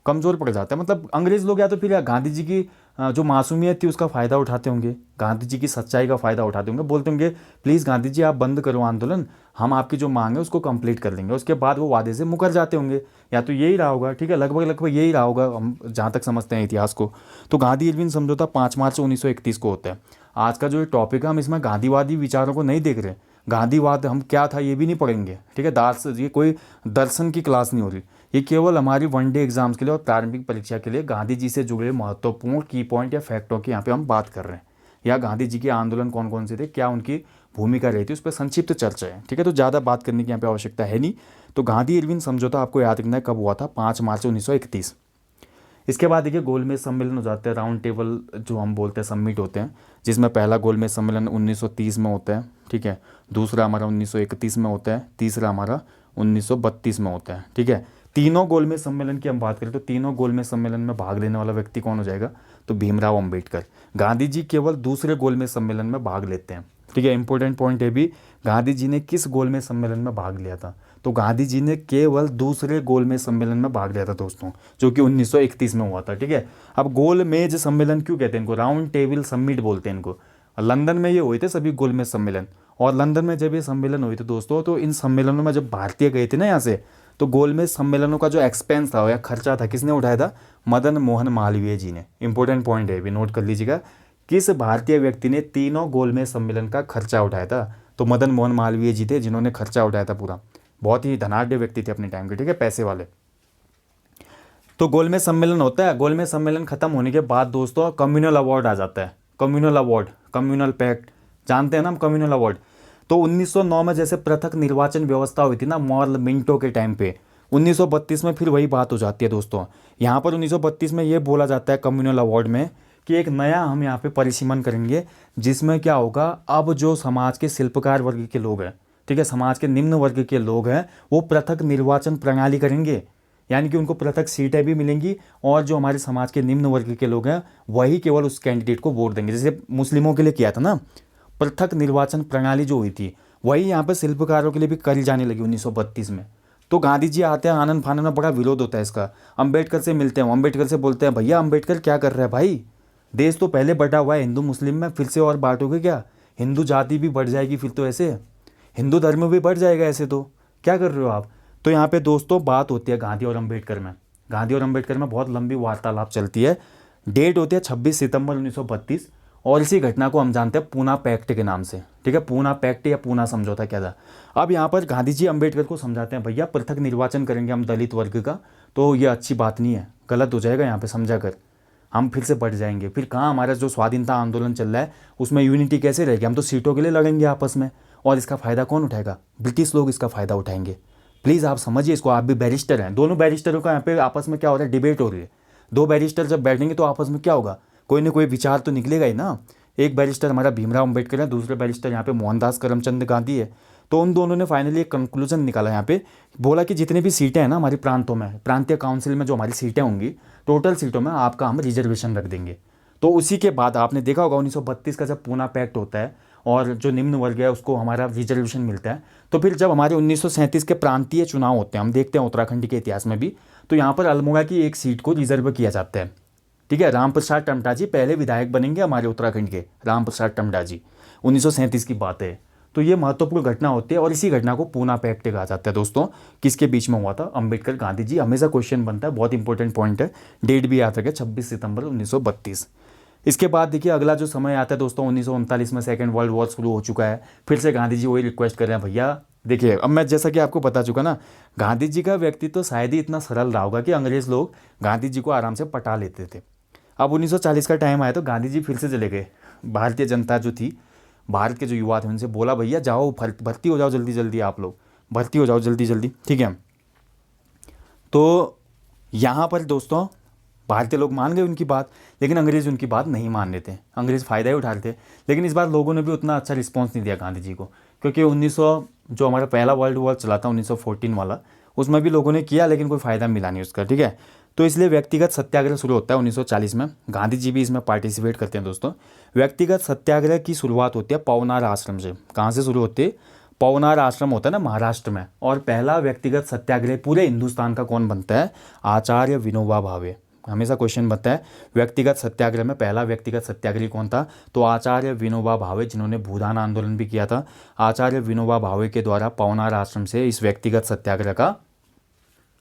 कमज़ोर पड़ जाता है। मतलब अंग्रेज़ लोग या तो फिर गांधी जी की जो मासूमियत थी उसका फ़ायदा उठाते होंगे, गांधी जी की सच्चाई का फ़ायदा उठाते होंगे, बोलते होंगे प्लीज़ गांधी जी आप बंद करो आंदोलन, हम आपकी जो मांग है उसको कंप्लीट कर लेंगे। उसके बाद वो वादे से मुकर जाते होंगे, या तो यही रहा होगा, ठीक है, लगभग लगभग यही रहा होगा हम जहाँ तक समझते हैं इतिहास को। तो गांधी इरविन समझौता 5 मार्च 1931 को होता है। आज का जो ये टॉपिक है हम इसमें गांधीवादी विचारों को नहीं देख रहे, गांधीवाद हम क्या था ये भी नहीं पढ़ेंगे, ठीक है, ये कोई दर्शन की क्लास नहीं हो रही, ये केवल हमारी वनडे एग्जाम्स के लिए और प्रारंभिक परीक्षा के लिए गांधी जी से जुड़े महत्वपूर्ण की पॉइंट या फैक्टों की यहाँ पे हम बात कर रहे हैं, या गांधी जी के आंदोलन कौन कौन से थे, क्या उनकी भूमिका रही थी, उस पर संक्षिप्त चर्चा है, ठीक है। तो ज़्यादा बात करने की यहाँ पे आवश्यकता है नहीं। तो गांधी इरविन समझौता आपको याद रखना है कब हुआ था, 5 मार्च 1931। इसके बाद देखिए गोलमेज सम्मेलन हो जाते हैं, राउंड टेबल जो हम बोलते हैं समिट होते हैं, जिसमें पहला गोलमेज सम्मेलन 1930 में होता है, ठीक है, दूसरा हमारा 1931 में होता है, तीसरा हमारा 1932 में होता है, ठीक है। तीनों गोलमेज सम्मेलन की हम बात करें तो तीनों गोलमेज सम्मेलन में भाग लेने वाला व्यक्ति कौन हो जाएगा, तो भीमराव अंबेडकर। गांधी जी केवल दूसरे गोलमेज सम्मेलन में भाग लेते हैं, ठीक है। इंपॉर्टेंट पॉइंट है भी, गांधी जी ने किस गोलमेज सम्मेलन में भाग लिया था, तो गांधी जी ने केवल दूसरे गोलमेज सम्मेलन में भाग लिया था दोस्तों, जो कि 1931 में हुआ था, ठीक है। अब गोलमेज सम्मेलन क्यों कहते हैं इनको, राउंड टेबल समिट बोलते हैं इनको। लंदन में ये हुए थे सभी गोलमेज सम्मेलन, और लंदन में जब ये सम्मेलन हुए थे दोस्तों, तो इन सम्मेलनों में जब भारतीय गए थे ना यहाँ से, तो गोलमेज सम्मेलनों का जो एक्सपेंस था या खर्चा था किसने उठाया था, मदन मोहन मालवीय जी ने। इंपॉर्टेंट पॉइंट है भी, नोट कर लीजिएगा, किस भारतीय व्यक्ति ने तीनों गोलमेज सम्मेलन का खर्चा उठाया था, तो मदन मोहन मालवीय जी थे जिन्होंने खर्चा उठाया था पूरा। बहुत ही धनाढ़ व्यक्ति थे अपने टाइम के, ठीक है, पैसे वाले। तो गोलमेज सम्मेलन होता है, गोलमेज सम्मेलन खत्म होने के बाद दोस्तों कम्युनल अवार्ड आ जाता है, कम्युनल अवार्ड, कम्युनल पैक्ट, जानते हैं ना हम कम्युनल अवार्ड। तो 1909 में जैसे पृथक निर्वाचन व्यवस्था हुई थी ना मॉर्ल मिंटो के टाइम पे, 1932 में फिर वही बात हो जाती है दोस्तों। यहाँ पर 1932 में ये बोला जाता है कम्युनल अवार्ड में कि एक नया हम यहाँ पे परिसीमन करेंगे, जिसमें क्या होगा, अब जो समाज के शिल्पकार वर्ग के लोग हैं, ठीक है, समाज के निम्न वर्ग के लोग हैं, वो पृथक निर्वाचन प्रणाली करेंगे, यानी कि उनको पृथक सीटें भी मिलेंगी, और जो हमारे समाज के निम्न वर्ग के लोग हैं वही केवल उस कैंडिडेट को वोट देंगे। जैसे मुस्लिमों के लिए किया था ना पृथक निर्वाचन प्रणाली जो हुई थी, वही यहाँ पर शिल्पकारों के लिए भी करी जाने लगी 1932 में। तो गांधी जी आते हैं, आनंद फानन में बड़ा विरोध होता है इसका। अम्बेडकर से मिलते हैं, अम्बेडकर से बोलते हैं भैया अम्बेडकर क्या कर रहा है भाई, देश तो पहले बटा हुआ है हिंदू मुस्लिम में, फिर से और बांटोगे क्या, हिंदू जाति भी बढ़ जाएगी फिर तो, ऐसे हिंदू धर्म भी बढ़ जाएगा, ऐसे तो क्या कर रहे हो आप। तो यहाँ पे दोस्तों बात होती है गांधी और अम्बेडकर में, गांधी और अम्बेडकर में बहुत लंबी वार्तालाप चलती है। डेट होती है 26 सितंबर 1932, और इसी घटना को हम जानते हैं पूना पैक्ट के नाम से, ठीक है, पूना पैक्ट या पूना समझौता क्या था। अब यहाँ पर गांधी जी अम्बेडकर को समझाते हैं भैया पृथक निर्वाचन करेंगे हम दलित वर्ग का, तो ये अच्छी बात नहीं है, गलत हो जाएगा, यहाँ पे समझा कर हम फिर से बढ़ जाएंगे, फिर कहाँ हमारा जो स्वाधीनता आंदोलन चल रहा है उसमें यूनिटी कैसे रहेगी, हम तो सीटों के लिए लड़ेंगे आपस में, और इसका फ़ायदा कौन उठाएगा, ब्रिटिश लोग इसका फ़ायदा उठाएंगे। प्लीज़ आप समझिए इसको, आप भी बैरिस्टर हैं, दोनों बैरिस्टरों का यहाँ पे आपस में क्या हो रहा है, डिबेट हो रही है। दो बैरिस्टर जब बैठेंगे तो आपस में क्या होगा, कोई ना कोई विचार तो निकलेगा ही ना। एक बैरिस्टर हमारा भीमराव अम्बेडकर है, दूसरे बैरिस्टर यहाँ पे मोहनदास करमचंद गांधी है। तो उन दोनों ने फाइनली एक कंक्लूजन निकाला यहाँ पे, बोला कि जितनी भी सीटें हैं ना हमारी प्रांतों में, प्रांतीय काउंसिल में जो हमारी सीटें होंगी, टोटल सीटों में आपका हम रिजर्वेशन रख देंगे। तो उसी के बाद आपने देखा होगा 1932 का जब पूना पैक्ट होता है और जो निम्न वर्ग है उसको हमारा रिजर्वेशन मिलता है, तो फिर जब हमारे 1937 के प्रांतीय चुनाव होते हैं, हम देखते हैं उत्तराखंड के इतिहास में भी, तो यहाँ पर अल्मोड़ा की एक सीट को रिजर्व किया जाता है, ठीक है। रामप्रसाद टमटा जी पहले विधायक बनेंगे हमारे उत्तराखंड के, रामप्रसाद टमटा जी, 1937 की बात है। तो ये महत्वपूर्ण घटना होती है, और इसी घटना को पूना पैक्ट कहा जाता है दोस्तों। किसके बीच में हुआ था, अम्बेडकर गांधी जी। हमेशा क्वेश्चन बनता है, बहुत इंपॉर्टेंट पॉइंट है, डेट भी याद रखें 26 सितंबर 1932। इसके बाद देखिए अगला जो समय आता है दोस्तों, 1939 में सेकेंड वर्ल्ड वॉर शुरू हो चुका है। फिर से गांधी जी वही रिक्वेस्ट कर रहे हैं, भैया देखिए अब मैं जैसा कि आपको बता चुका ना, गांधी जी का व्यक्तित्व तो शायद ही इतना सरल रहा होगा कि अंग्रेज लोग गांधी जी को आराम से पटा लेते थे। अब 1940 का टाइम आया तो गांधी जी फिर से चले गए। भारतीय जनता जो थी, भारत के जो युवा थे, उनसे बोला भैया जाओ भर्ती हो जाओ जल्दी जल्दी, आप लोग भर्ती हो जाओ जल्दी जल्दी, ठीक है। तो यहाँ पर दोस्तों भारतीय लोग मान गए उनकी बात, लेकिन अंग्रेज उनकी बात नहीं मान रहे थे, अंग्रेज फ़ायदा ही उठा रहे थे। लेकिन इस बार लोगों ने भी उतना अच्छा रिस्पॉन्स नहीं दिया गांधी जी को, क्योंकि 1900 जो हमारा पहला वर्ल्ड वॉर चला था 1914 वाला, उसमें भी लोगों ने किया लेकिन कोई फ़ायदा मिला नहीं उसका, ठीक है। तो इसलिए व्यक्तिगत सत्याग्रह शुरू होता है 1940 में। गांधी जी भी इसमें पार्टिसिपेट करते हैं दोस्तों। व्यक्तिगत सत्याग्रह की शुरुआत होती है पवनार आश्रम से। कहाँ से शुरू होती है? पवनार आश्रम होता है ना महाराष्ट्र में। और पहला व्यक्तिगत सत्याग्रह पूरे हिंदुस्तान का कौन बनता है? आचार्य विनोबा भावे। हमेशा क्वेश्चन बनता है व्यक्तिगत सत्याग्रह में पहला व्यक्तिगत सत्याग्रही कौन था? तो आचार्य विनोबा भावे, जिन्होंने भूदान आंदोलन भी किया था। आचार्य विनोबा भावे के द्वारा पवनार आश्रम से इस व्यक्तिगत सत्याग्रह का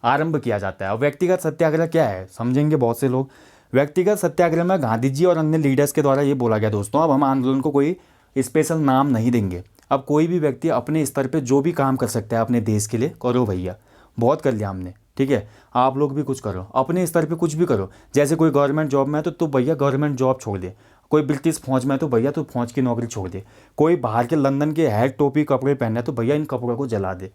आरंभ किया जाता है। और व्यक्तिगत सत्याग्रह क्या है समझेंगे बहुत से लोग। व्यक्तिगत सत्याग्रह में गांधी जी और अन्य लीडर्स के द्वारा ये बोला गया दोस्तों, अब हम आंदोलन को कोई स्पेशल नाम नहीं देंगे। अब कोई भी व्यक्ति अपने स्तर पे जो भी काम कर सकता है अपने देश के लिए करो भैया, बहुत कर लिया हमने, ठीक है। आप लोग भी कुछ करो अपने स्तर पे, कुछ भी करो। जैसे कोई गवर्नमेंट जॉब में है तो भैया गवर्नमेंट जॉब छोड़ दे। कोई ब्रिटिश फौज में है तो भैया तो फौज की नौकरी छोड़ दे। कोई बाहर के लंदन के हैट टोपी कपड़े पहनना है तो भैया इन कपड़ों को जला दे।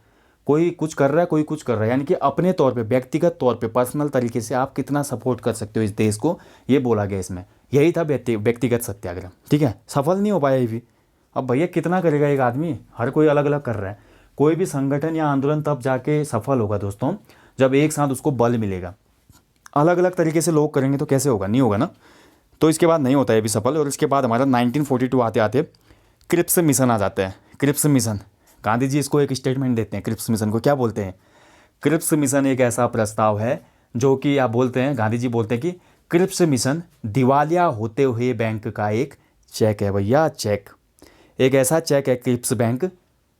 कोई कुछ कर रहा है, कोई कुछ कर रहा है, यानी कि अपने तौर पे, व्यक्तिगत तौर पे, पर्सनल तरीके से आप कितना सपोर्ट कर सकते हो इस देश को, ये बोला गया इसमें। यही था व्यक्तिगत सत्याग्रह, ठीक है। सफल नहीं हो पाया ये भी। अब भैया कितना करेगा एक आदमी, हर कोई अलग अलग कर रहा है। कोई भी संगठन या आंदोलन तब जाके सफल होगा दोस्तों जब एक साथ उसको बल मिलेगा। अलग अलग तरीके से लोग करेंगे तो कैसे होगा? नहीं होगा ना। तो इसके बाद नहीं होता ये भी सफल। और इसके बाद हमारा 1942 आते आते क्रिप्स मिशन आ जाता है। क्रिप्स मिशन, गांधी जी इसको एक स्टेटमेंट देते हैं। क्रिप्स मिशन को क्या बोलते हैं? क्रिप्स मिशन एक ऐसा प्रस्ताव है जो कि आप बोलते हैं, गांधी जी बोलते हैं कि क्रिप्स मिशन दिवालिया होते हुए बैंक का एक चेक है भैया, चेक। एक ऐसा चेक है क्रिप्स बैंक,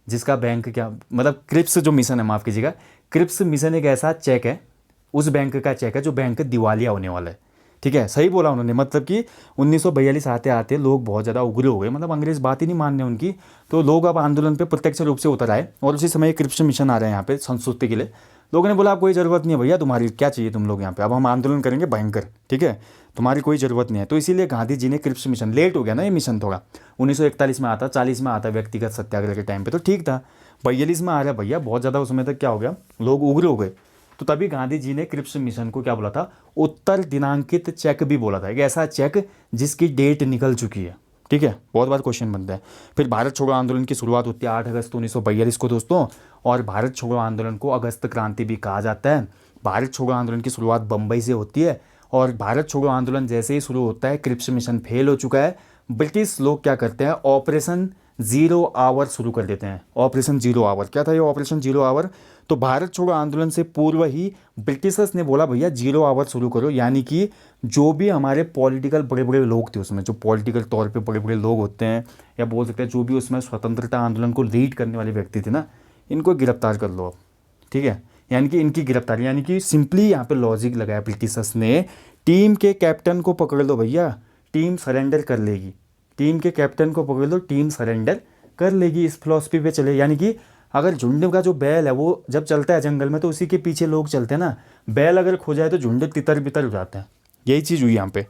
जिसका बैंक क्या मतलब, क्रिप्स जो मिशन है, माफ़ कीजिएगा, क्रिप्स मिशन एक ऐसा चेक है, उस बैंक का चेक है जो बैंक दिवालिया होने वाला है, ठीक है। सही बोला उन्होंने। मतलब कि 1942 आते आते लोग बहुत ज़्यादा उग्र हो गए, मतलब अंग्रेज़ बात ही नहीं मानने उनकी। तो लोग अब आंदोलन पे प्रत्यक्ष रूप से उतर आए। और उसी समय क्रिप्स मिशन आ रहे हैं यहाँ पे संस्कृति के लिए। लोगों ने बोला अब कोई ज़रूरत नहीं है भैया तुम्हारी, क्या चाहिए तुम लोग यहाँ पे, अब हम आंदोलन करेंगे भयंकर, ठीक है, तुम्हारी कोई ज़रूरत नहीं है। तो इसीलिए गांधी जी ने क्रिप्स मिशन, लेट हो गया ना ये मिशन थोड़ा, 1941 में आता, 40 में आता व्यक्तिगत सत्याग्रह के टाइम पे तो ठीक था। 42 में आ रहा है भैया, बहुत ज़्यादा उस समय तक क्या हो गया, लोग उग्र हो गए। तो तभी गांधी जी ने क्रिप्स मिशन को क्या बोला था? उत्तर दिनांकित चेक भी बोला था। एक ऐसा चेक जिसकी डेट निकल चुकी है, ठीक है। बहुत बार क्वेश्चन बनता है। फिर भारत छोड़ो आंदोलन की शुरुआत होती है 8 अगस्त 1942 को दोस्तों। और भारत छोड़ो आंदोलन को अगस्त क्रांति भी कहा जाता है। भारत छोड़ो आंदोलन की शुरुआत बम्बई से होती है। और भारत छोड़ो आंदोलन जैसे ही शुरू होता है, क्रिप्स मिशन फेल हो चुका है। ब्रिटिश लोग क्या करते हैं, ऑपरेशन जीरो आवर शुरू कर देते हैं। ऑपरेशन जीरो आवर क्या था ये ऑपरेशन जीरो आवर? तो भारत छोड़ो आंदोलन से पूर्व ही ब्रिटिशर्स ने बोला भैया जीरो आवर शुरू करो, यानी कि जो भी हमारे पॉलिटिकल बड़े बड़े लोग थे उसमें, जो पॉलिटिकल तौर पे बड़े बड़े लोग होते हैं, या बोल सकते हैं जो भी उसमें स्वतंत्रता आंदोलन को लीड करने वाले व्यक्ति थे ना, इनको गिरफ्तार कर लो अब, ठीक है। यानी कि इनकी गिरफ्तारी, यानी कि सिंपली यहाँ पे लॉजिक लगाया ब्रिटिशर्स ने, टीम के कैप्टन को पकड़ लो भैया, टीम सरेंडर कर लेगी। टीम के कैप्टन को पकड़ लो, टीम सरेंडर कर लेगी। इस फिलॉसफी पे चले, यानी कि अगर झुंड का जो बैल है वो जब चलता है जंगल में तो उसी के पीछे लोग चलते हैं ना। बैल अगर खो जाए तो झुंड तितर बितर हो जाता है। यही चीज़ हुई यहाँ पे।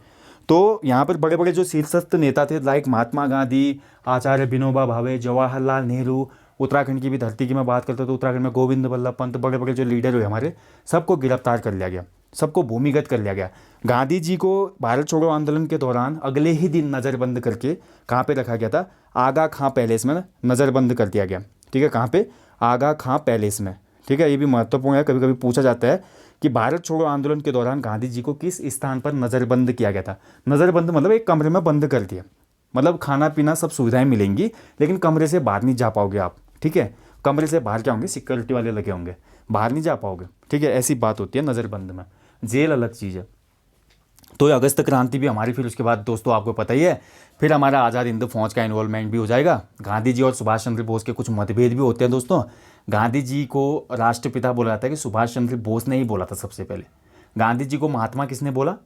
तो यहाँ पर बड़े बड़े जो शीर्षस्थ नेता थे, लाइक महात्मा गांधी, आचार्य विनोबा भावे, जवाहरलाल नेहरू, उत्तराखंड की भी धरती की मैं बात करता हूँ तो उत्तराखंड में गोविंद बल्लभ पंत, बड़े बड़े जो लीडर हुए हमारे, सबको गिरफ्तार कर लिया गया, सबको भूमिगत कर लिया गया। गांधी जी को भारत छोड़ो आंदोलन के दौरान अगले ही दिन नज़रबंद करके कहाँ पे रखा गया था? आगा खां पैलेस में नज़रबंद कर दिया गया, ठीक है। कहाँ पे? आगा खां पैलेस में, ठीक है। ये भी महत्वपूर्ण है, कभी कभी पूछा जाता है कि भारत छोड़ो आंदोलन के दौरान गांधी जी को किस स्थान पर नज़रबंद किया गया था? नज़रबंद मतलब एक कमरे में बंद कर दिया, मतलब खाना पीना सब सुविधाएं मिलेंगी लेकिन कमरे से बाहर नहीं जा पाओगे आप, ठीक है। कमरे से बाहर क्या होंगे? सिक्योरिटी वाले लगे होंगे, बाहर नहीं जा पाओगे, ठीक है। ऐसी बात होती है नज़रबंद में। जेल अलग चीज़ है। तो ये अगस्त क्रांति भी हमारी, फिर उसके बाद दोस्तों आपको पता ही है, फिर हमारा आज़ाद हिंद फौज का इन्वॉल्वमेंट भी हो जाएगा। गांधी जी और सुभाष चंद्र बोस के कुछ मतभेद भी होते हैं दोस्तों। गांधी जी को राष्ट्रपिता बोला जाता है कि सुभाष चंद्र बोस ने ही बोला था सबसे पहले। गांधी जी को महात्मा किसने बोला?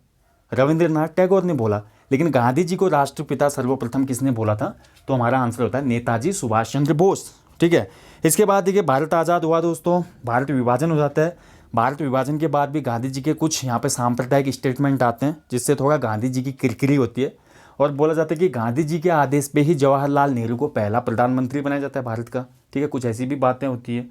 रविंद्रनाथ टैगोर ने बोला। लेकिन गांधी जी को राष्ट्रपिता सर्वप्रथम किसने बोला था? तो हमारा आंसर होता है नेताजी सुभाष चंद्र बोस, ठीक है। इसके बाद देखिए भारत आज़ाद हुआ दोस्तों, भारत विभाजन हो जाता है। भारत विभाजन के बाद भी गांधी जी के कुछ यहाँ पे सांप्रदायिक स्टेटमेंट आते हैं जिससे थोड़ा गांधी जी की किरकिरी होती है। और बोला जाता है कि गांधी जी के आदेश पे ही जवाहरलाल नेहरू को पहला प्रधानमंत्री बनाया जाता है भारत का, ठीक है। कुछ ऐसी भी बातें होती है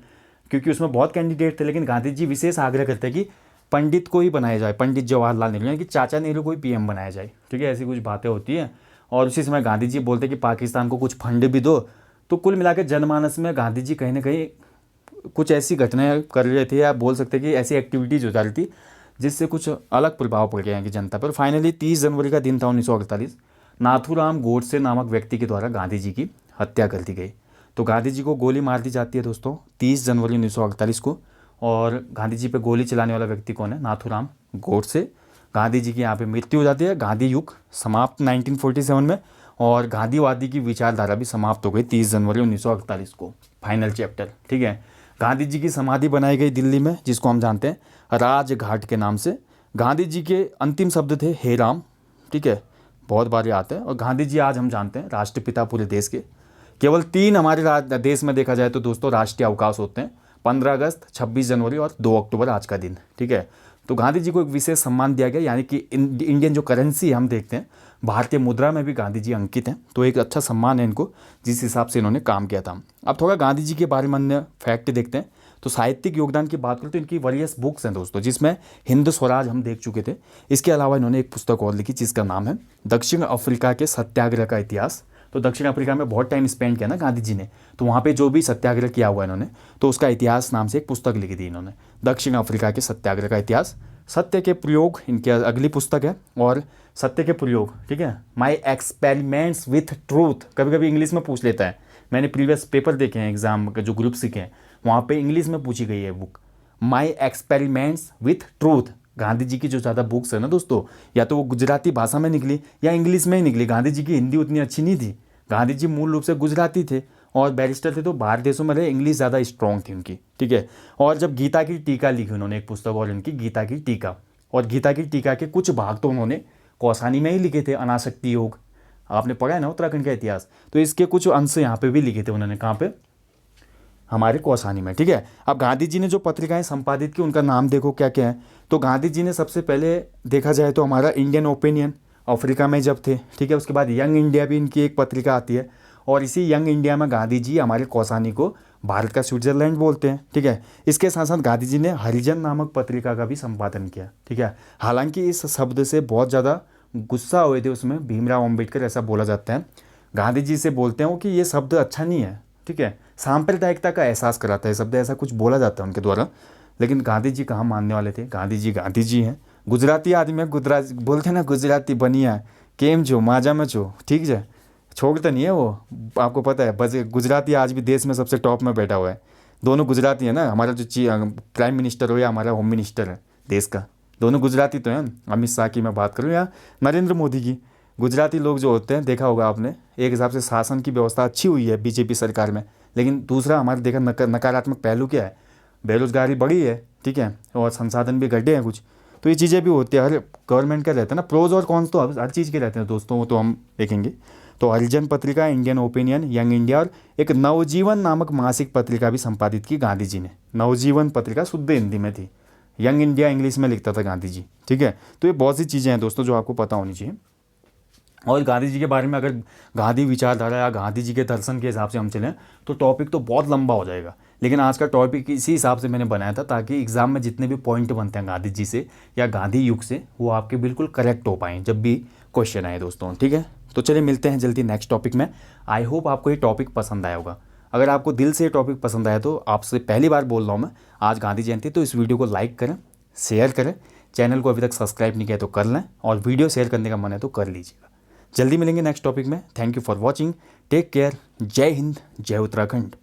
क्योंकि उसमें बहुत कैंडिडेट थे, लेकिन गांधी जी विशेष आग्रह करते हैं कि पंडित को ही बनाया जाए, पंडित जवाहरलाल नेहरू, यानी कि चाचा नेहरू को ही पीएम बनाया जाए, ठीक है। ऐसी कुछ बातें होती हैं। और उसी समय गांधी जी बोलते हैं कि पाकिस्तान को कुछ फंड भी दो। तो कुल मिलाकर जनमानस में गांधी जी कहीं ना कहीं कुछ ऐसी घटनाएं कर रहे थे, या बोल सकते हैं कि ऐसी एक्टिविटीज़ हो जा रही थी जिससे कुछ अलग प्रभाव पड़ गया कि जनता पर। फाइनली 30 जनवरी का दिन था 1948, नाथूराम गोडसे नामक व्यक्ति के द्वारा गांधी जी की हत्या कर दी गई। तो गांधी जी को गोली मार दी जाती है दोस्तों 30 जनवरी 1948 को। और गांधी जी पे गोली चलाने वाला व्यक्ति कौन है? नाथूराम गोडसे। गांधी जी की यहाँ पे मृत्यु हो जाती है। गांधी युग समाप्त 1947 में, और गांधीवादी की विचारधारा भी समाप्त हो गई 30 जनवरी 1948 को। फाइनल चैप्टर, ठीक है। गांधी जी की समाधि बनाई गई दिल्ली में, जिसको हम जानते हैं राजघाट के नाम से। गांधी जी के अंतिम शब्द थे हे राम, ठीक है, बहुत बार ये आता है। और गांधी जी आज हम जानते हैं राष्ट्रपिता पूरे देश के। केवल 3 हमारे देश में देखा जाए तो दोस्तों राष्ट्रीय अवकाश होते हैं, 15 अगस्त, 26 जनवरी और 2 अक्टूबर आज का दिन, ठीक है। तो गांधी जी को एक विशेष सम्मान दिया गया, यानी कि इंडियन जो करेंसी हम देखते हैं भारतीय मुद्रा में भी गांधी जी अंकित हैं। तो एक अच्छा सम्मान है इनको, जिस हिसाब से इन्होंने काम किया था। अब थोड़ा गांधी जी के बारे में अन्य फैक्ट देखते हैं। तो साहित्यिक योगदान की बात करें तो इनकी वरीयस बुक्स हैं दोस्तों, जिसमें हिंद स्वराज हम देख चुके थे। इसके अलावा इन्होंने एक पुस्तक और लिखी जिसका नाम है दक्षिण अफ्रीका के सत्याग्रह का इतिहास। तो दक्षिण अफ्रीका में बहुत टाइम स्पेंड किया ना गांधी जी ने, तो वहाँ पे जो भी सत्याग्रह किया हुआ इन्होंने, तो उसका इतिहास नाम से एक पुस्तक लिखी थी इन्होंने, दक्षिण अफ्रीका के सत्याग्रह का इतिहास। सत्य के प्रयोग इनकी अगली पुस्तक है। और सत्य के प्रयोग, ठीक है, माई एक्सपेरिमेंट्स विथ ट्रूथ, कभी कभी इंग्लिश में पूछ लेता है। मैंने प्रीवियस पेपर देखे हैं एग्जाम के, जो ग्रुप सीखे हैं वहाँ पे इंग्लिश में पूछी गई है book, my experiments with truth. Gandhi ji की जो ज़्यादा बुक्स है ना दोस्तों, या तो वो गुजराती भाषा में निकली या इंग्लिश में ही निकली। गांधी जी की हिंदी उतनी अच्छी नहीं थी। गांधी जी मूल रूप से गुजराती थे और बैरिस्टर थे, तो बाहर देशों में रहे, इंग्लिश ज़्यादा स्ट्रॉन्ग थी उनकी, ठीक है। और जब गीता की टीका लिखी उन्होंने, एक पुस्तक और इनकी गीता की टीका, और गीता की टीका के कुछ भाग तो उन्होंने कौसानी में ही लिखे थे, अनासक्ति योग, आपने पढ़ा है ना उत्तराखंड का इतिहास, तो इसके कुछ अंश यहाँ पे भी लिखे थे उन्होंने। कहाँ पे? हमारे कौसानी में, ठीक है। अब गांधी जी ने जो पत्रिकाएं संपादित की उनका नाम देखो क्या क्या है। तो गांधी जी ने सबसे पहले देखा जाए तो हमारा इंडियन ओपिनियन, अफ्रीका में जब थे, ठीक है। उसके बाद यंग इंडिया भी इनकी एक पत्रिका आती है, और इसी यंग इंडिया में गांधी जी हमारे कौसानी को भारत का स्विट्जरलैंड बोलते हैं, ठीक है। इसके साथ साथ गांधी जी ने हरिजन नामक पत्रिका का भी संपादन किया, ठीक है। हालांकि इस शब्द से बहुत ज़्यादा गुस्सा हुए थे उसमें भीमराव अम्बेडकर, ऐसा बोला जाता है। गांधी जी से बोलते हैं कि ये शब्द अच्छा नहीं है, ठीक है, सांप्रदायिकता का एहसास कराता है शब्द, ऐसा कुछ बोला जाता है उनके द्वारा। लेकिन गांधी जी कहाँ मानने वाले थे? गांधी जी हैं, गुजराती आदमी है, गुजराती बोलते हैं ना, गुजराती बनिया केम जो माजा में जो, ठीक है, छोड़ता नहीं है वो, आपको पता है। बस गुजराती आज भी देश में सबसे टॉप में बैठा हुआ है। दोनों गुजराती है ना, हमारा जो प्राइम मिनिस्टर हो या हमारा होम मिनिस्टर है देश का, दोनों गुजराती तो हैं। अमित शाह की मैं बात करूँ या नरेंद्र मोदी की, गुजराती लोग जो होते हैं, देखा होगा आपने, एक हिसाब से शासन की व्यवस्था अच्छी हुई है बीजेपी सरकार में। लेकिन दूसरा हमारे देखा नकारात्मक पहलू क्या है? बेरोजगारी बढ़ी है, ठीक है, और संसाधन भी घटे हैं कुछ। तो ये चीज़ें भी होती है, हर गवर्नमेंट का रहता है ना, प्रोज और कॉन्स तो हर चीज़ के रहते हैं दोस्तों, वो तो हम देखेंगे। तो हरिजन पत्रिका, इंडियन ओपिनियन, यंग इंडिया, और एक नवजीवन नामक मासिक पत्रिका भी संपादित की गांधी जी ने। नवजीवन पत्रिका शुद्ध हिंदी में थी, यंग इंडिया इंग्लिश में लिखता था गांधी जी, ठीक है। तो ये बहुत सी चीज़ें हैं दोस्तों जो आपको पता होनी चाहिए। और गांधी जी के बारे में अगर गांधी विचारधारा या गांधी जी के दर्शन के हिसाब से हम चलें तो टॉपिक तो बहुत लंबा हो जाएगा। लेकिन आज का टॉपिक इसी हिसाब से मैंने बनाया था, ताकि एग्जाम में जितने भी पॉइंट बनते हैं गांधी जी से या गांधी युग से, वो आपके बिल्कुल करेक्ट हो पाएँ जब भी क्वेश्चन आए दोस्तों, ठीक है। तो चलिए मिलते हैं जल्दी नेक्स्ट टॉपिक में। आई होप आपको ये टॉपिक पसंद आया होगा। अगर आपको दिल से ये टॉपिक पसंद आया तो आपसे पहली बार बोल रहा हूँ मैं, आज गांधी जयंती, तो इस वीडियो को लाइक करें, शेयर करें, चैनल को अभी तक सब्सक्राइब नहीं किया तो कर लें, और वीडियो शेयर करने का मन है तो कर लीजिएगा। जल्दी मिलेंगे नेक्स्ट टॉपिक में। Thank you for watching, take care, जय हिंद, जय उत्तराखंड।